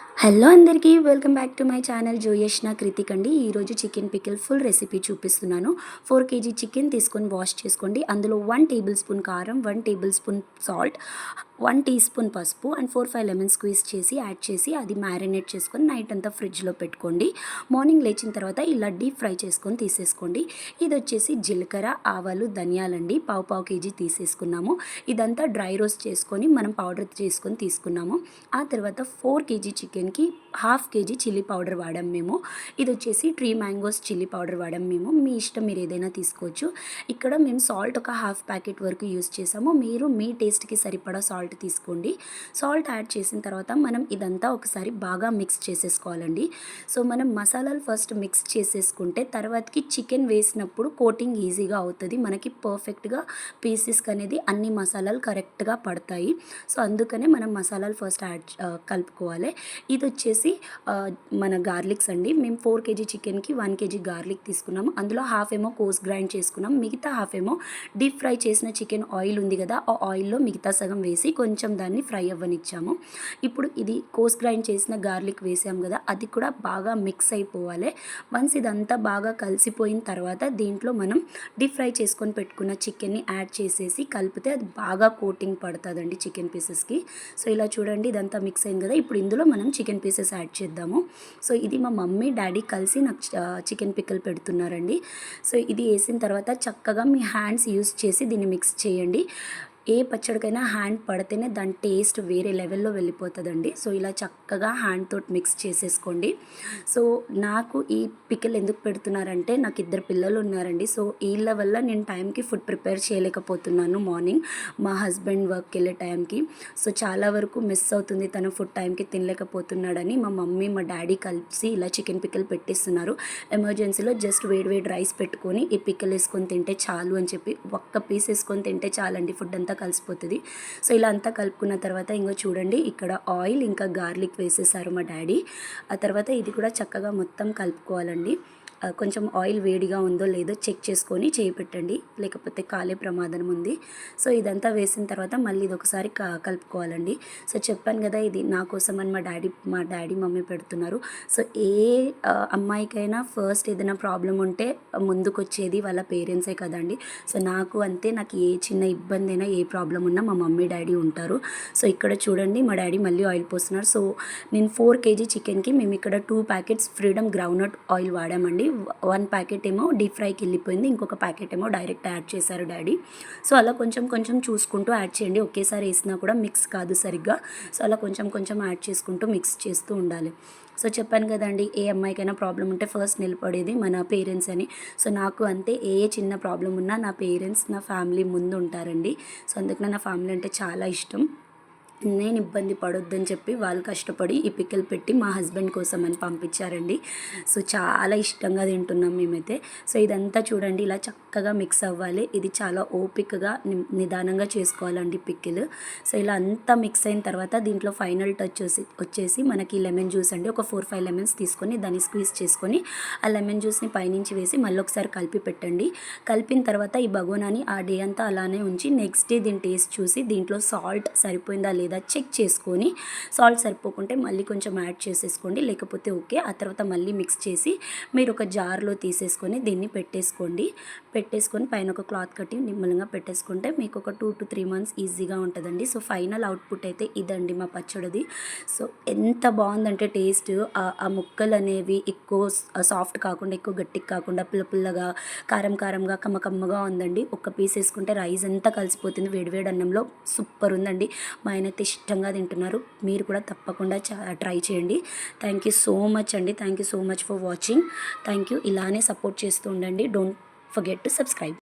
Hello అందరికీ welcome back to my channel Jyoshna Kruthik అండి. ఈరోజు చికెన్ పికిల్ ఫుల్ రెసిపీ చూపిస్తున్నాను. 4 కేజీ చికెన్ తీసుకొని వాష్ చేసుకోండి. అందులో 1 టేబుల్ స్పూన్ కారం, 1 tablespoon salt, 1 teaspoon పసుపు అండ్ 4-5 లెమన్ స్క్వీజ్ చేసి యాడ్ చేసి అది మ్యారినేట్ చేసుకొని నైట్ అంతా ఫ్రిడ్జ్లో పెట్టుకోండి. మార్నింగ్ లేచిన తర్వాత ఇలా డీప్ ఫ్రై చేసుకొని తీసేసుకోండి. ఇది వచ్చేసి జీలకర్ర, ఆవాలు, ధనియాలండి. పావు కేజీ తీసేసుకున్నాము. ఇదంతా డ్రై రోస్ట్ చేసుకొని మనం పౌడర్ చేసుకొని తీసుకున్నాము. ఆ తర్వాత 4 కేజీ చికెన్కి 1/2 కేజీ చిల్లీ పౌడర్ వాడాం మేము. ఇది వచ్చేసి ట్రీ మ్యాంగోస్ చిల్లీ పౌడర్ వాడాం మేము. మీ ఇష్టం, మీరు ఏదైనా తీసుకోవచ్చు. ఇక్కడ మేము సాల్ట్ ఒక 1/2 ప్యాకెట్ వరకు యూస్ చేసాము. మీరు మీ టేస్ట్కి సరిపడా సాల్ట్ తీసుకోండి. సాల్ట్ యాడ్ చేసిన తర్వాత మనం ఇదంతా ఒకసారి బాగా మిక్స్ చేసేసుకోవాలండి. సో మనం మసాలాలు ఫస్ట్ మిక్స్ చేసేసుకుంటే తర్వాతకి చికెన్ వేసినప్పుడు కోటింగ్ ఈజీగా అవుతుంది. మనకి పర్ఫెక్ట్గా పీసెస్కి అనేది అన్ని మసాలాలు కరెక్ట్గా పడతాయి. సో అందుకనే మనం మసాలాలు ఫస్ట్ కలుపుకోవాలి. ఇది వచ్చేసి మన గార్లిక్స్ అండి. మేము 4 కేజీ చికెన్కి 1 కేజీ గార్లిక్ తీసుకున్నాము. అందులో హాఫ్ ఏమో కోస్ గ్రైండ్ చేసుకున్నాం, మిగతా హాఫ్ ఏమో డీప్ ఫ్రై చేసిన చికెన్ ఆయిల్ ఉంది కదా, ఆ ఆయిల్లో మిగతా సగం వేసి కొంచెం దాన్ని ఫ్రై అవ్వనిచ్చాము. ఇప్పుడు ఇది కోస్ గ్రైండ్ చేసిన గార్లిక్ వేసాం కదా, అది కూడా బాగా మిక్స్ అయిపోవాలి. వన్స్ ఇదంతా బాగా కలిసిపోయిన తర్వాత దీంట్లో మనం డీప్ ఫ్రై చేసుకొని పెట్టుకున్న చికెన్ని యాడ్ చేసేసి కలిపితే అది బాగా కోటింగ్ పడుతుందండి చికెన్ పీసెస్కి. సో ఇలా చూడండి, ఇదంతా మిక్స్ అయింది కదా. ఇప్పుడు ఇందులో మనం చికెన్ పీసెస్ యాడ్ చేద్దాము. సో ఇది మా మమ్మీ డాడీ కలిసి నాకు చికెన్ పిక్కల్ పెడుతున్నారండి. సో ఇది వేసిన తర్వాత చక్కగా మీ హ్యాండ్స్ యూస్ చేసి దీన్ని మిక్స్ చేయండి. ఏ పచ్చడికైనా హ్యాండ్ పడితేనే దాని టేస్ట్ వేరే లెవెల్లో వెళ్ళిపోతుందండి. సో ఇలా చక్కగా హ్యాండ్ తోటి మిక్స్ చేసేసుకోండి. సో నాకు ఈ పికిల్ ఎందుకు పెడుతున్నారంటే, నాకు 2 పిల్లలు ఉన్నారండి. సో వీళ్ళ వల్ల నేను టైంకి ఫుడ్ ప్రిపేర్ చేయలేకపోతున్నాను మార్నింగ్ మా హస్బెండ్ వర్క్కి వెళ్ళే టైంకి. సో చాలా వరకు మిస్ అవుతుంది, తన ఫుడ్ టైంకి తినలేకపోతున్నాడని మా మమ్మీ మా డాడీ కలిసి ఇలా చికెన్ పికిల్ పెట్టిస్తున్నారు. ఎమర్జెన్సీలో జస్ట్ వేడి రైస్ పెట్టుకొని ఈ పికిల్ వేసుకొని తింటే చాలు అని చెప్పి, ఒక్క పీస్ వేసుకొని తింటే చాలండి, ఫుడ్ అంతా కలిసిపోతుంది. సో ఇలా అంతా కలుపుకున్న తర్వాత ఇంకో చూడండి, ఇక్కడ ఆయిల్ ఇంకా గార్లిక్ వేసేసారు మా డాడీ. ఆ తర్వాత ఇది కూడా చక్కగా మొత్తం కలుపుకోవాలండి. కొంచెం ఆయిల్ వేడిగా ఉందో లేదో చెక్ చేసుకొని చేయి పెట్టండి, లేకపోతే కాలే ప్రమాదం ఉంది. సో ఇదంతా వేసిన తర్వాత మళ్ళీ ఇది ఒకసారి కలుపుకోవాలండి. సో చెప్పాను కదా, ఇది నా కోసం అని మా డాడీ మమ్మీ పెడుతున్నారు. సో ఏ అమ్మాయికైనా ఫస్ట్ ఏదైనా ప్రాబ్లం ఉంటే ముందుకు వచ్చేది వాళ్ళ పేరెంట్సే కదండి. సో నాకు అంతే, నాకు ఏ చిన్న ఇబ్బంది అయినా ఏ ప్రాబ్లం ఉన్నా మా మమ్మీ డాడీ ఉంటారు. సో ఇక్కడ చూడండి, మా డాడీ మళ్ళీ ఆయిల్ పోస్తున్నారు. సో నేను 4 కేజీ చికెన్కి మేము ఇక్కడ 2 ప్యాకెట్స్ ఫ్రీడమ్ గ్రౌండ్నట్ ఆయిల్ వాడామండి. 1 ప్యాకెట్ ఏమో డీప్ ఫ్రైకి వెళ్ళిపోయింది, ఇంకొక ప్యాకెట్ ఏమో డైరెక్ట్ యాడ్ చేశారు డాడీ. సో అలా కొంచెం కొంచెం చూసుకుంటూ యాడ్ చేయండి. ఒకేసారి వేసినా కూడా మిక్స్ కాదు సరిగ్గా. సో అలా కొంచెం కొంచెం యాడ్ చేసుకుంటూ మిక్స్ చేస్తూ ఉండాలి. సో చెప్పాను కదండి, ఏ అమ్మాయికైనా ప్రాబ్లం ఉంటే ఫస్ట్ నిలబడేది మన పేరెంట్స్ అని. సో నాకు అంతే, ఏ చిన్న ప్రాబ్లం ఉన్నా నా పేరెంట్స్, నా ఫ్యామిలీ ముందు ఉంటారండి. సో అందుకనే నా ఫ్యామిలీ అంటే చాలా ఇష్టం. నేను ఇబ్బంది పడొద్దని చెప్పి వాళ్ళు కష్టపడి ఈ పికిల్ పెట్టి మా హస్బెండ్ కోసం అని పంపించారండి. సో చాలా ఇష్టంగా తింటున్నాం మేమైతే. సో ఇదంతా చూడండి, ఇలా చక్కగా మిక్స్ అవ్వాలి. ఇది చాలా ఓపికగా నిదానంగా చేసుకోవాలండి పికిల్. సో ఇలా అంతా మిక్స్ అయిన తర్వాత దీంట్లో ఫైనల్ టచ్ వచ్చేసి మనకి లెమన్ జ్యూస్ అండి. ఒక 4-5 లెమన్స్ తీసుకొని దాన్ని స్క్వీజ్ చేసుకొని ఆ లెమన్ జ్యూస్ని పైనుంచి వేసి మళ్ళీ ఒకసారి కలిపి పెట్టండి. కలిపిన తర్వాత ఈ బగోనాని ఆ డే అంతా అలానే ఉంచి నెక్స్ట్ డే దీని టేస్ట్ చూసి దీంట్లో సాల్ట్ సరిపోయిందా లేదా చెక్ చేసుకొని, సాల్ట్ సరిపోకుంటే మళ్ళీ కొంచెం యాడ్ చేసేసుకోండి, లేకపోతే ఓకే. ఆ తర్వాత మళ్ళీ మిక్స్ చేసి మీరు ఒక జార్లో తీసేసుకొని దీన్ని పెట్టేసుకొని పైన ఒక క్లాత్ కట్టి నిమ్మలంగా పెట్టేసుకుంటే మీకు ఒక 2 to 3 months ఈజీగా ఉంటుందండి. సో ఫైనల్ అవుట్పుట్ అయితే ఇదండి మా పచ్చడిది. సో ఎంత బాగుందంటే టేస్ట్, ఆ ముక్కలు అనేవి ఎక్కువ సాఫ్ట్ కాకుండా ఎక్కువ గట్టిగా కాకుండా పుల్లగా కారంగా కమ్మగా ఉందండి. ఒక్క పీస్ వేసుకుంటే రైస్ అంతా కలిసిపోతుంది వేడివేడి అన్నంలో. సూపర్ ఉందండి. మా ఆయన అయితే ఇష్టంగా తింటున్నారు. మీరు కూడా తప్పకుండా ట్రై చేయండి. థ్యాంక్ యూ సో మచ్ అండి. Thank you so much for watching. Thank you. ఇలానే సపోర్ట్ చేస్తూ ఉండండి. Don't forget to subscribe.